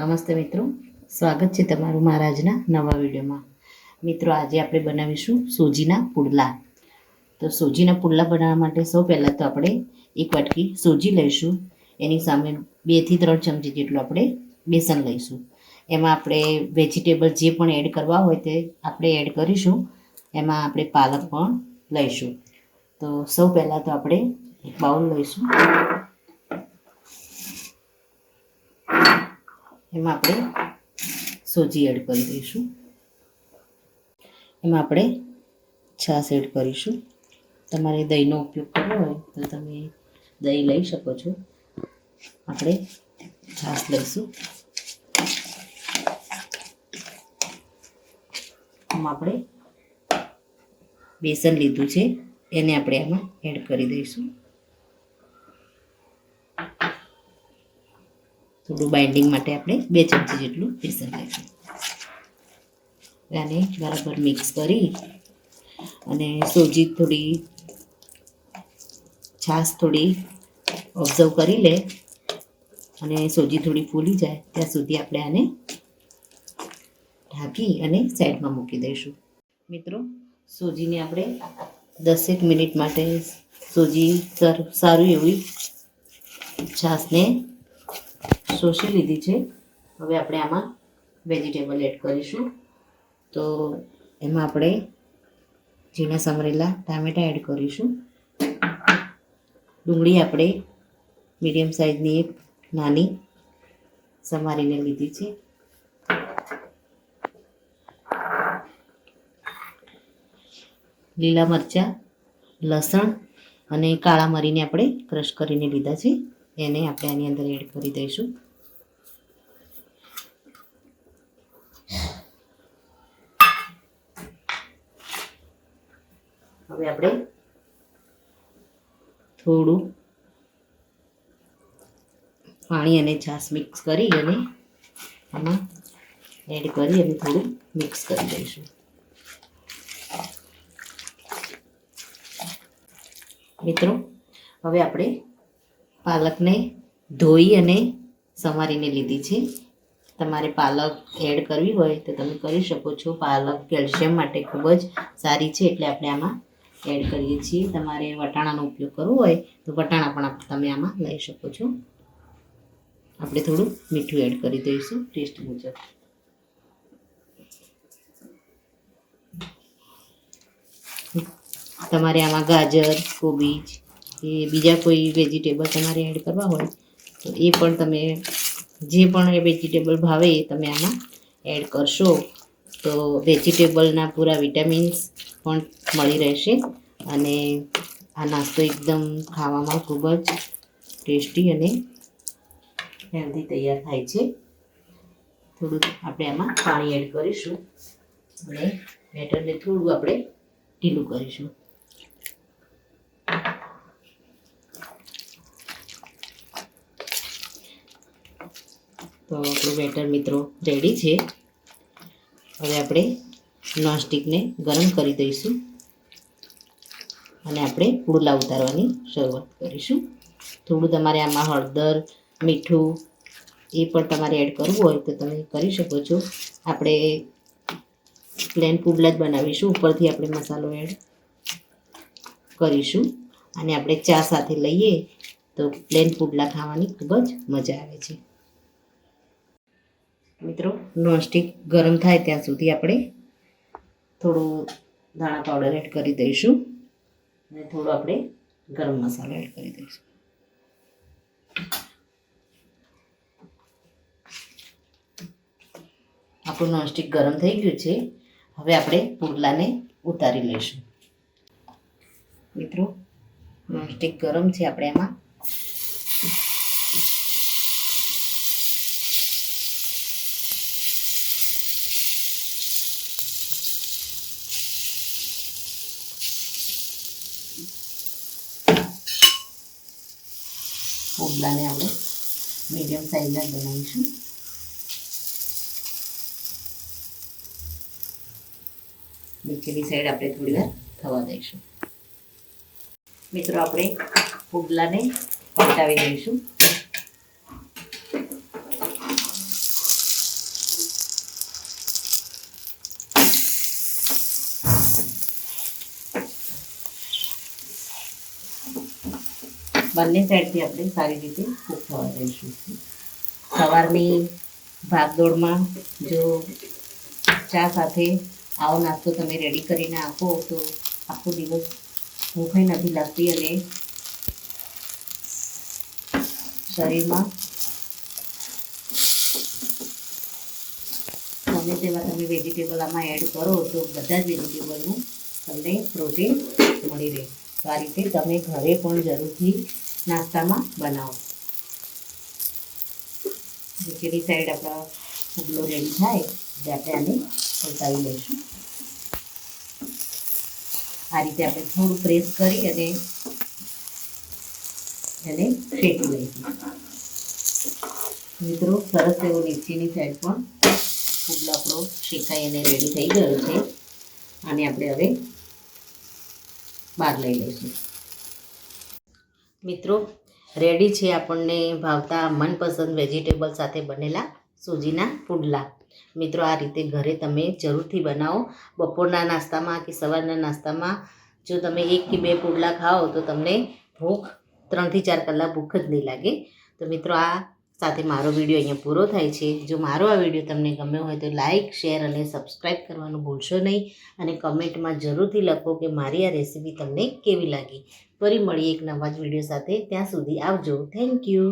નમસ્તે મિત્રો, સ્વાગત છે તમારું મારા આજના નવા વિડીયોમાં. મિત્રો, આજે આપણે બનાવીશું સોજીના પુડલા. તો સોજીના પુડલા બનાવવા માટે સૌ પહેલાં તો આપણે એક વાટકી સોજી લઈશું. એની સામે 2 થી 3 ચમચી જેટલું આપણે બેસન લઈશું. એમાં આપણે વેજીટેબલ જે પણ એડ કરવા હોય તે આપણે એડ કરીશું. એમાં આપણે પાલક પણ લઈશું. તો સૌ પહેલાં તો આપણે એક બાઉલ લઈશું. એમાં આપણે સોજી એડ કરી દઈશું. એમાં આપણે છાશ એડ કરીશું. તમારે દહીંનો ઉપયોગ કરવો હોય તો તમે દહીં લઈ શકો છો. આપણે છાશ લઈશું. આમાં આપણે બેસન લીધું છે, એને આપણે આમાં એડ કરી દઈશું. થોડું બાઇન્ડિંગ માટે આપણે 2 ચમચી જેટલું બેસન લઈશું. આને બરાબર મિક્સ કરી અને સોજી થોડી છાશ થોડી ઓબ્ઝર્વ કરી લે અને સોજી થોડી ફૂલી જાય ત્યાં સુધી આપણે આને ઢાંકી અને સાઈડમાં મૂકી દઈશું. મિત્રો, સોજીને આપણે 10 મિનિટ માટે સોજી સારું એવી છાશને શોષી લીધી છે. હવે આપણે આમાં વેજીટેબલ એડ કરીશું. તો એમાં આપણે ઝીણા સમારેલા ટામેટાં એડ કરીશું. ડુંગળી આપણે મીડિયમ સાઇઝની એક નાની સમારીને લીધી છે. લીલા મરચાં, લસણ અને કાળા મરીને આપણે ક્રશ કરીને લીધા છે. એને આપણે આની અંદર એડ કરી દઈશું. હવે આપણે થોડું પાણી અને છાશ મિક્સ કરી અને આમાં એડ કરી અને થોડું મિક્સ કરી દઈશું. મિત્રો, હવે આપણે પાલકને ધોઈ અને સમારીને લીધી છે. તમારે પાલક એડ કરવી હોય તો તમે કરી શકો છો. પાલક કેલ્શિયમ માટે ખૂબ જ સારી છે, એટલે આપણે આમાં એડ કરીએ છીએ. તમારે વટાણાનો ઉપયોગ કરવો હોય તો વટાણા પણ તમે આમાં લઈ શકો છો. આપણે થોડું મીઠું એડ કરી દઈશું ટેસ્ટ મુજબ. તમારે આમાં ગાજર, કોબીજ કે બીજા કોઈ વેજીટેબલ તમારે એડ કરવા હોય તો એ પણ તમે જે પણ એ વેજીટેબલ ભાવે એ તમે આમાં એડ કરશો તો વેજીટેબલના પૂરા વિટામિન્સ પણ મળી રહેશે અને આ નાસ્તો એકદમ ખાવામાં ખૂબ જ ટેસ્ટી અને હેલ્ધી તૈયાર થાય છે. થોડું આપણે આમાં પાણી એડ કરીશું અને બેટરને થોડું આપણે ઢીલું કરીશું. તો આપણું બેટર મિત્રો રેડી છે. હવે આપણે નોનસ્ટિકને ગરમ કરી દઈશું અને આપણે પુડલા ઉતારવાની શરૂઆત કરીશું. થોડું તમારે આમાં હળદર, મીઠું એ પણ તમારે એડ કરવું હોય તો તમે કરી શકો છો. આપણે પ્લેન પુડલા જ બનાવીશું. ઉપરથી આપણે મસાલો એડ કરીશું અને આપણે ચા સાથે લઈએ તો પ્લેન પુડલા ખાવાની ખૂબ જ મજા આવે છે. મિત્રો, નોનસ્ટિક ગરમ થાય ત્યાં સુધી આપણે થોડું ધાણા પાવડર એડ કરી દઈશું અને થોડો આપણે ગરમ મસાલો એડ કરી દઈશું. આપણું નોનસ્ટિક ગરમ થઈ ગયું છે. હવે આપણે પુડલાને ઉતારી લઈશું. મિત્રો, નોનસ્ટિક ગરમ છે. આપણે એમાં પુડલાને આપણે મીડિયમ સાઈઝના બનાવીશું. નીચેની સાઈડ આપણે થોડી વાર થવા દઈશું. મિત્રો, આપણે પુડલાને પલટાવી દઈશું. બંને સાઈડથી આપણે સારી રીતે કૂક થવા દઈશું. સવારની ભાગદોડમાં જો ચા સાથે આવો નાસ્તો તમે રેડી કરીને આપો તો આખો દિવસ ભૂખે નથી લાગતી અને શરીરમાં ગમે તેવા તમે વેજીટેબલ આમાં એડ કરો તો બધા જ વેજીટેબલનું તમને પ્રોટીન મળી રહે. તો આ રીતે તમે ઘરે પણ જરૂરથી નાસ્તામાં બનાવો. નીચેની સાઈડ આપણા પુડલો રેડી થાય એટલે આપણે આને પલટાવી લઈશું. આ રીતે આપણે થોડું પ્રેસ કરી અને એને શેકી લઈશું. મિત્રો સરસ એવો નીચેની સાઈડ પણ પુડલો આપણો શેકાઈ અને રેડી થઈ ગયો છે. આને આપણે હવે બહાર લઈ લઈશું. મિત્રો રેડી છે આપણને ભાવતા મનપસંદ વેજીટેબલ સાથે બનેલા સૂજીના પુડલા. મિત્રો આ રીતે ઘરે તમે જરૂરથી બનાવો. બપોરના નાસ્તામાં કે સવારના નાસ્તામાં જો તમે 1 કે 2 પુડલા ખાઓ તો તમને ભૂખ 3 થી 4 કલાક ભૂખ જ નહીં લાગે. તો મિત્રો આ સાથે મારો વિડીયો અહીંયા પૂરો થાય છે. જો મારો આ વિડીયો તમને ગમ્યો હોય તો લાઇક, શેર અને સબસ્ક્રાઈબ કરવાનું ભૂલશો નહીં. અને કમેન્ટમાં જરૂરથી લખો કે મારી આ રેસીપી તમને કેવી લાગી. ફરી મળીએ એક નવા જ વિડીયો સાથે. ત્યાં સુધી આવજો. Thank you.